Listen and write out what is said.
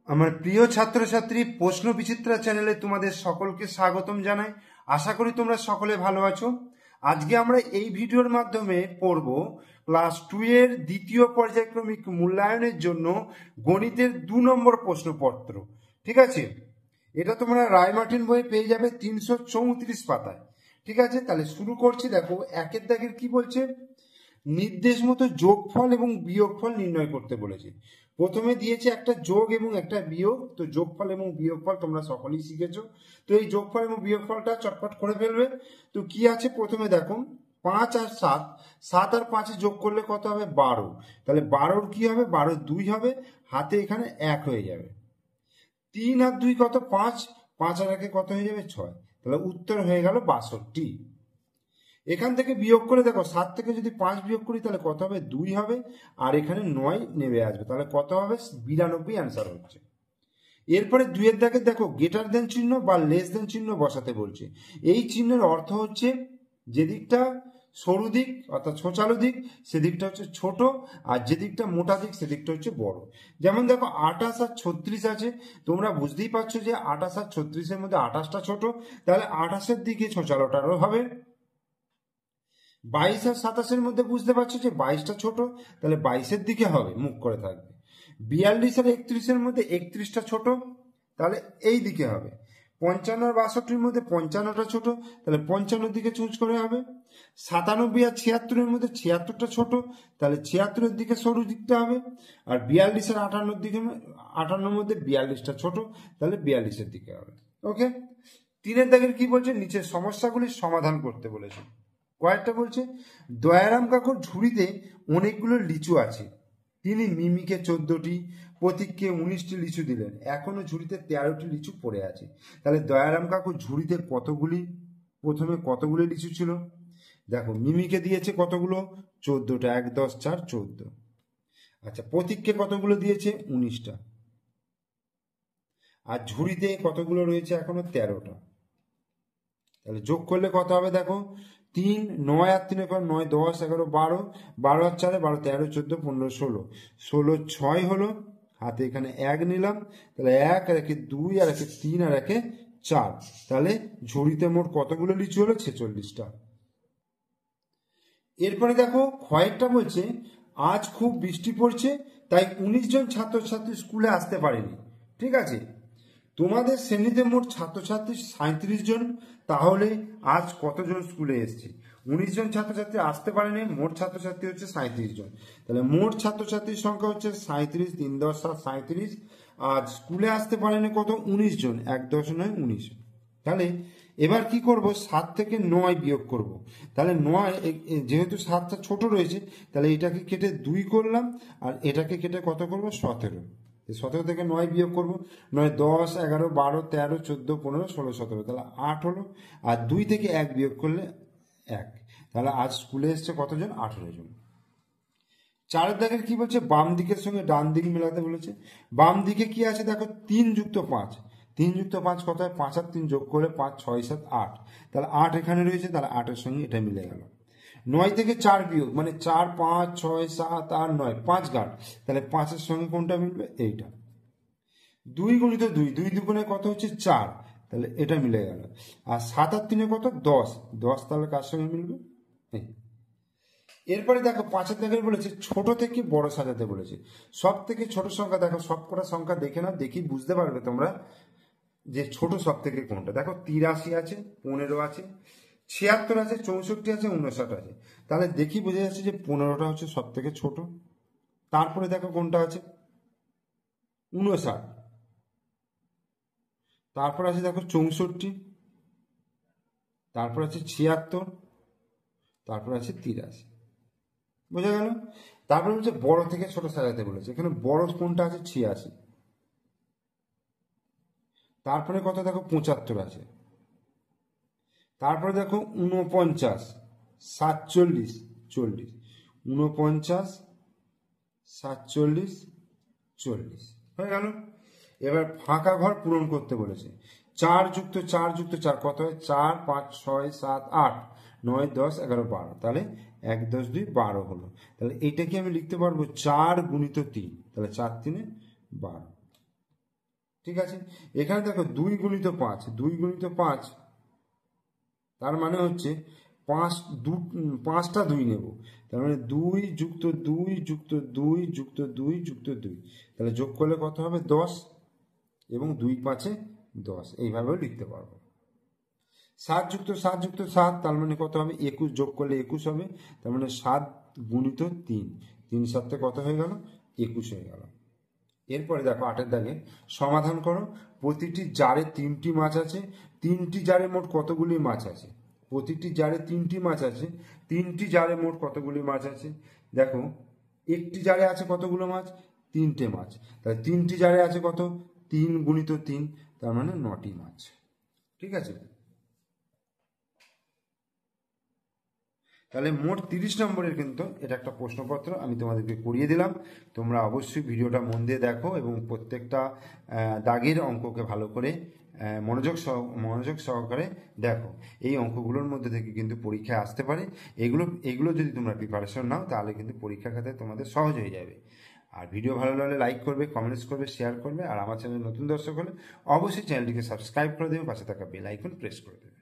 আমার প্রিয় ছাত্রছাত্রী প্রশ্ন বিচিত্রা চ্যানেলে তোমাদের সকলকে স্বাগতম জানাই। আশা করি তোমরা সকলে ভালো আছো। আজকে আমরা এই ভিডিওর মাধ্যমে পড়ব ক্লাস 2 এর দ্বিতীয় পর্যায়ক্রমিক মূল্যায়নের জন্য গণিতের 2 নম্বর প্রশ্নপত্র। ঠিক আছে, এটা তোমরা রায়মার্টিন বইয়ে পেয়ে যাবে 334 পাতায়। ঠিক আছে, তাহলে শুরু করছি। দেখো একের দাগের কি বলছে, নির্দেশ মতো যোগফল এবং বিয়োগফল নির্ণয় করতে বলেছে। প্রথমে দিয়েছে একটা যোগ এবং একটা বিয়োগ। তো যোগফল এবং বিয়োগফল তোমরা সকলেই শিখেছো। তো এই যোগফল এবং বিয়োগফলটা চটপট করে ফেলবে। তো কি আছে, প্রথমে দেখো 5 আর 7, 7 আর 5 যোগ করলে কত হবে, 12। তাহলে 12 কি হবে, 12 2 হবে, হাতে এখানে 1 হয়ে যাবে। 3 আর 2 কত, 5, 5 আর 1 কত হয়ে যাবে, 6। তাহলে উত্তর হয়ে গেল 62। এখান থেকে বিয়োগ করে দেখো, 7 থেকে যদি 5 বিয়োগ করি তাহলে কত হবে, 2 হবে, আর এখানে 9 নেমে আসবে, তাহলে কত হবে, 92 অ্যান্সার হচ্ছে। এরপরে 2 এর দাগে দেখো গ্রেটার দেন চিহ্ন বা লেস দেন চিহ্ন বসাতে বলছে। এই চিহ্নের অর্থ হচ্ছে যেদিকটা সরু দিক অর্থাৎ ছোচালো দিক সেদিকটা হচ্ছে ছোট, আর যেদিকটা মোটা দিক সেদিকটা হচ্ছে বড়। যেমন দেখো 28 আর 36 আছে, তোমরা বুঝতেই পারছো যে 28 আর 36-এর মধ্যে 28টা ছোট, তাহলে 28-এর দিকে ছোচালোটারও হবে। 22 আর 27-এর মধ্যে বুঝতে পারছো যে 22টা ছোট, তাহলে 22-এর দিকে হবে, মুখ করে থাকবে। 42 আর 31-এর মধ্যে 31টা ছোট, তাহলে এই দিকে হবে। 55 আর 62-এর মধ্যে 55টা ছোট, তাহলে 55-এর দিকে চুজ করে হবে। 97 আর 76-এর মধ্যে 76টা ছোট, তাহলে 76-এর দিকে সরু দিকটা হবে। আর 42 আর 58-এর দিকে 58-এর মধ্যে 42টা ছোট, তাহলে 42-এর দিকে হবে। ওকে, 3-এর দাগের কি বলছে, নিচের সমস্যাগুলির সমাধান করতে বলেছে। কয়েকটা বলছে, দয়ারাম কাকুর ঝুড়িতে অনেকগুলো লিচু আছে। তিনি মিমিকে 14টি, প্রতীককে 19টি লিচু দিলেন। এখনো ঝুড়িতে 13টি লিচু পড়ে আছে। তাহলে দয়ারাম কাকুর ঝুড়িতে প্রথমে কতগুলি লিচু ছিল, দেখো মিমিকে দিয়েছে কতগুলো, 14টা, 1 10 4 14। আচ্ছা, প্রতীককে কতগুলো দিয়েছে, 19টা। আর ঝুড়িতে কতগুলো রয়েছে, এখনো 13টা। তাহলে যোগ করলে কত হবে, দেখো 3, 9 আর 3 9, 10 11 12, 12 আর 4 12 13 14 15 16, 16 6 হলো, হাতে এখানে 1 নিলাম, তাহলে 1 আর 1 2 আর 1 3 আর 1 4। তাহলে ঝুড়িতে মোট কতগুলো লিচু হলো, 46টা। এরপরে দেখো কয়েকটা বলছে, আজ খুব বৃষ্টি পড়ছে তাই 19 জন ছাত্রছাত্রী স্কুলে আসতে পারেনি। ঠিক আছে, তোমাদের শ্রেণীতে মোট ছাত্রছাত্রী 37 জন, তাহলে আজ কতজন স্কুলে এসছে। 19 জন ছাত্রছাত্রী আসতে পারেনি, মোট ছাত্রছাত্রী হচ্ছে 37 জন। তাহলে মোট ছাত্রছাত্রীর সংখ্যা হচ্ছে 37, 3 10 7 37। আজ স্কুলে আসতে পারেনি কত, 19 জন, 1 10 9 19। তাহলে এবার কি করব, 7 থেকে 9 বিয়োগ করব। তাহলে 9, যেহেতু 7টা ছোট রয়েছে, তাহলে এটাকে কেটে 2 করলাম, আর এটাকে কেটে কত করব, 17। 17 থেকে 9 বিয়োগ করবো, 9 10 11 12 13 14 15 16 17, তাহলে 8 হলো। আর 2 থেকে 1 বিয়োগ করলে 1। তাহলে আজ স্কুলে এসছে কতজন, 18 জন। 4-এর দাগের কি বলছে, বাম দিকের সঙ্গে ডান দিক মেলাতে বলেছে। বাম দিকে কি আছে, দেখো 3 যুক্ত 5, 3 যুক্ত 5 কত হয়, 5 আর 3 যোগ করে 5 6 7 8, তাহলে 8 এখানে রয়েছে, তাহলে 8-এর সঙ্গে এটা মিলে গেল। 9 থেকে 4 বিয়োগ মানে 4 5 6 7 8 9, 5 গাঁট, তাহলে 5-এর সঙ্গে কোনটা মিলবে, এইটা। 2 গুণিত 2, 2 দুগুণে কত হচ্ছে, 4, তাহলে এটা মিলে গেল। আর 7 আর 3 কত, 10, 10 তাহলে কার সঙ্গে মিলবে, এরপরে দেখো 5-এর দাগের বলেছে ছোট থেকে বড় সাজাতে বলেছে। সব থেকে ছোট সংখ্যা, দেখো সবকটা সংখ্যা দেখে নাও, দেখি বুঝতে পারবে তোমরা যে ছোট সব থেকে কোনটা। দেখো 83 আছে, 15 আছে, 76 আছে, 64 আছে, 59 আছে। তাহলে দেখি বুঝে যাচ্ছে যে 15টা হচ্ছে সব থেকে ছোট। তারপরে দেখো কোনটা আছে, 59। তারপর আছে দেখো 64, তারপর আছে 76, তারপর আছে 83। বোঝা গেল। তারপরে হচ্ছে বড় থেকে ছোট সাজাতে বলেছে। এখানে বড় কোনটা আছে, 86। তারপরে কত দেখো 75 আছে। তারপরে দেখো 49, 47 40, 49 47 40 হয়ে গেল। এবার ফাঁকা ঘর পূরণ করতে বলেছে। 4 যুক্ত 4 যুক্ত 4 কত হয়, 4 5 6 7 8 9 10 11 12, তাহলে 1 10 2 12 হলো। তাহলে এইটাকে আমি লিখতে পারবো 4 গুণিত 3, তাহলে 4 3 12। ঠিক আছে, এখানে দেখো 2 গুণিত 5, 2 গুণিত 5 তার মানে হচ্ছে 5টা 2 নেব, তার মানে 2 যুক্ত 2 যুক্ত 2 যুক্ত 2 যুক্ত 2, তাহলে যোগ করলে কত হবে 10 এবং 2 5 10, এইভাবেও লিখতে পারবো। 7 যুক্ত 7 যুক্ত 7 তার মানে কত হবে 21, যোগ করলে 21 হবে, তার মানে 7 গুণিত 3, 3 7 কত হয়ে গেল 21 হয়ে গেল। এরপরে দেখো 8 দাগে সমাধান করো। প্রতিটি জারে 3টি মাছ আছে, 3টি জারে মোট কতগুলি মাছ আছে? প্রতিটি জারে 3টি মাছ আছে, 3টি জারে মোট কতগুলি মাছ আছে? দেখো একটি জারে আছে কতগুলো মাছ? 3টে মাছ, তাহলে 3টি জারে আছে কত? 3 গুণিত 3, তার মানে 9টি মাছ। ঠিক আছে, তাহলে মোট 30 নম্বরের কিন্তু এটা একটা প্রশ্নপত্র আমি তোমাদেরকে করিয়ে দিলাম। তোমরা অবশ্যই ভিডিওটা মন দিয়ে দেখো এবং প্রত্যেকটা দাগের অঙ্ককে ভালো করে মনোযোগ সহকারে দেখো। এই অঙ্কগুলোর মধ্যে থেকে কিন্তু পরীক্ষায় আসতে পারে। এগুলো যদি তোমরা প্রিপারেশন নাও তাহলে কিন্তু পরীক্ষা খাতায় তোমাদের সহজ হয়ে যাবে। আর ভিডিও ভালো লাগলে লাইক করবে, কমেন্টস করবে, শেয়ার করবে, আর আমার চ্যানেল নতুন দর্শক হলে অবশ্যই চ্যানেলটিকে সাবস্ক্রাইব করে দেবে, পাশে থাকা বেল আইকন প্রেস করে দেবে।